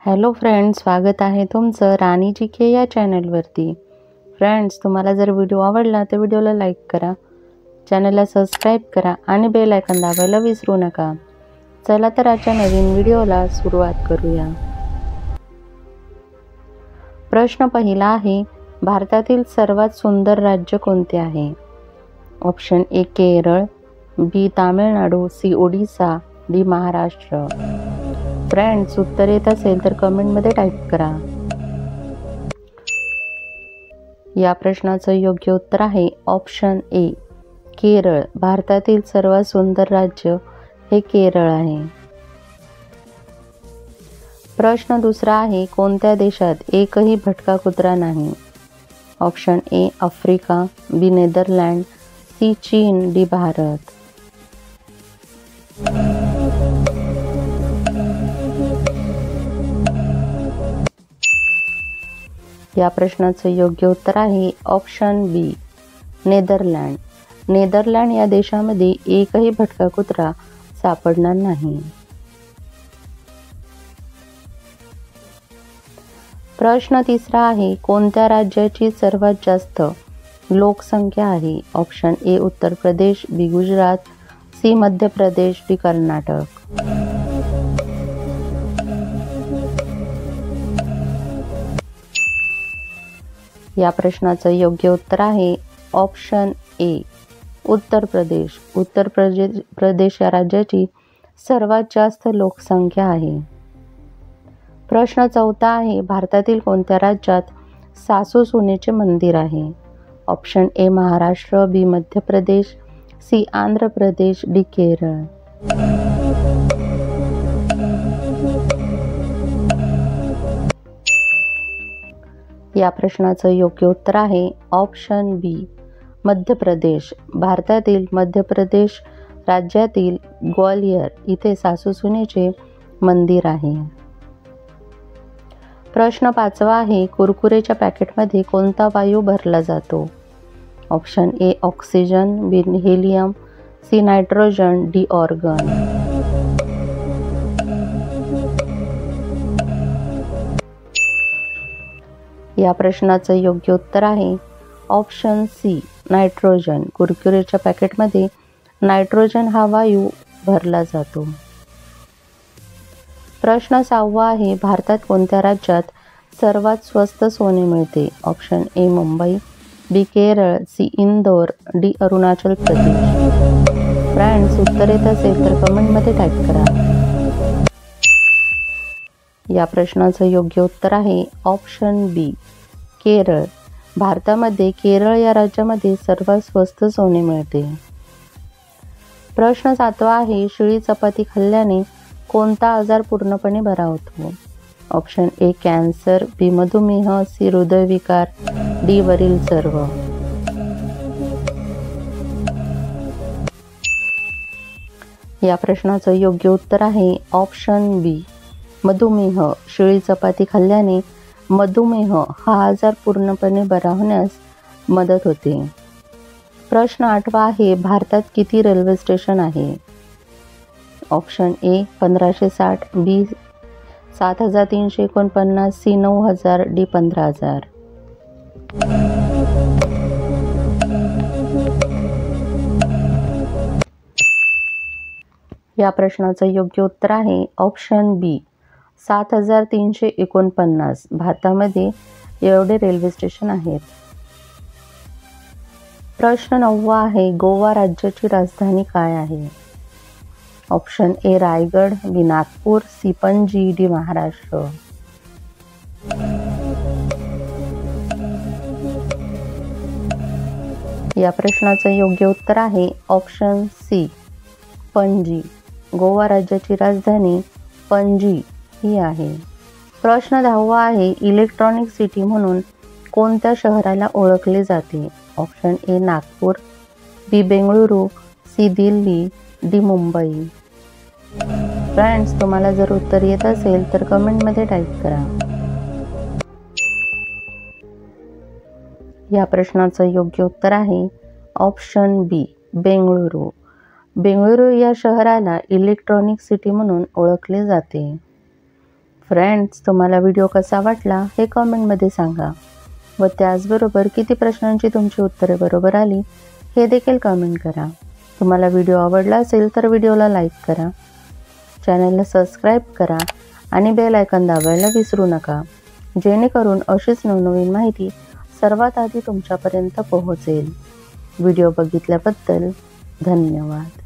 Hello friends, स्वागत आहे तुमचं राणी जी के या चॅनलवरती. फ्रेंड्स, तुम्हाला जर व्हिडिओ आवडला तर व्हिडिओला लाईक करा, चॅनलला सबस्क्राईब करा आणि बेल आयकॉन दाबायला विसरू नका. चला तर आजच्या नवीन व्हिडिओला सुरुवात करूया. प्रश्न पहिला आहे, भारतातील सर्वात सुंदर राज्य कोणते आहे? Option A Kerala, B Tamil Nadu, C Odisha, D Maharashtra. Friends, उत्तर येत असेल तर कमेंटमध्ये टाईप करा. या प्रश्नाचं योग्य उत्तर आहे ऑप्शन ए केरळ. भारतातील सर्वात सुंदर राज्य हे केरळ आहे. प्रश्न दुसरा आहे, कोणत्या देशात एकही भटका कुत्रा नाही? Option A Africa, B Netherland, C चीन, डी भारत. या प्रश्नाचं योग्य उत्तर आहे ऑप्शन बी नेदरलँड. नेदरलँड या देशामध्ये एकही भटका कुत्रा सापडणार नाही. प्रश्न तिसरा आहे, कोणत्या राज्याची सर्वात जास्त लोकसंख्या आहे? ऑप्शन ए उत्तर प्रदेश, बी गुजरात, सी मध्य प्रदेश, डी कर्नाटक. या प्रश्नाचं योग्य उत्तर आहे ऑप्शन ए उत्तर प्रदेश. उत्तर प्रदेश या राज्याची सर्वात जास्त लोकसंख्या आहे. प्रश्न चौथा आहे, भारतातील कोणत्या राज्यात सासू सुनेचे मंदिर आहे? ऑप्शन ए महाराष्ट्र, बी मध्य प्रदेश, सी आंध्र प्रदेश, डी केरळ. या प्रश्नाचं योग्य उत्तर आहे ऑप्शन बी मध्य प्रदेश. भारतातील मध्य प्रदेश राज्यातील ग्वालियर इथे सासू सुनेचे मंदिर आहे. प्रश्न पाचवा आहे, कुरकुरेच्या पॅकेटमध्ये कोणता वायू भरला जातो? Option A oxygen, B helium, C nitrogen, D argon. या प्रश्नाचं योग्य उत्तर आहे ऑप्शन सी नायट्रोजन. कुरकुरेच्या पॅकेटमध्ये नायट्रोजन हा वायू भरला जातो. प्रश्न सहावा आहे, भारतात कोणत्या राज्यात सर्वात स्वस्त सोने मिळते? Option A Mumbai, B Kerala, C Indore, D Arunachal Pradesh. Friends, उत्तर येत असेल तर कमेंटमध्ये टाईप करा. या प्रश्नाचं योग्य उत्तर आहे ऑप्शन बी केरळ. भारतामध्ये केरळ या राज्यामध्ये सर्वात स्वस्त सोने मिळते. प्रश्न सातवा आहे, शिळी चपाती खाल्ल्याने कोणता आजार पूर्णपणे बरा होतो? ऑप्शन ए कॅन्सर, बी मधुमेह, सी हृदयविकार, डी वरील सर्व. या प्रश्नाचं योग्य उत्तर आहे ऑप्शन बी मधुमेह. शिळी चपाती खाल्ल्याने मधुमेह हा आजार पूर्णपणे बरा होण्यास मदत होते. प्रश्न आठवा आहे, भारतात किती रेल्वे स्टेशन आहे? Option A 1560, B 7349, C 9000, D 15000. या प्रश्नाचं योग्य उत्तर आहे ऑप्शन बी 7349. भारतामध्ये एवढे रेल्वे स्टेशन आहेत. प्रश्न नववा आहे, गोवा राज्याची राजधानी काय आहे? Option A Raigad, B Nagpur, C Panaji, D Maharashtra. या प्रश्नाचं योग्य उत्तर आहे ऑप्शन सी पणजी. गोवा राज्याची राजधानी पणजी ही आहे. प्रश्न 10वा आहे, इलेक्ट्रॉनिक सिटी म्हणून कोणत्या शहराला ओळखले जाते? Option A Nagpur, B Bengaluru, C Delhi, D Mumbai. Friends, तुम्हाला जर उत्तर येत असेल तर कमेंटमध्ये टाईप करा. या प्रश्नाचं योग्य उत्तर आहे ऑप्शन बी बेंगळुरू. बेंगळुरू या शहराला इलेक्ट्रॉनिक सिटी म्हणून ओळखले जाते. फ्रेंड्स, तुम्हाला व्हिडिओ कसा वाटला हे कॉमेंटमध्ये सांगा व त्याचबरोबर किती प्रश्नांची तुमची उत्तरे बरोबर आली हे देखील कमेंट करा. तुम्हाला व्हिडिओ आवडला असेल तर व्हिडिओला लाईक करा, चॅनलला सबस्क्राईब करा आणि बेल आयकॉन दाबायला विसरू नका, जेणेकरून अशीच नवनवीन माहिती सर्वात आधी तुमच्यापर्यंत पोहोचेल. व्हिडिओ बघितल्याबद्दल धन्यवाद.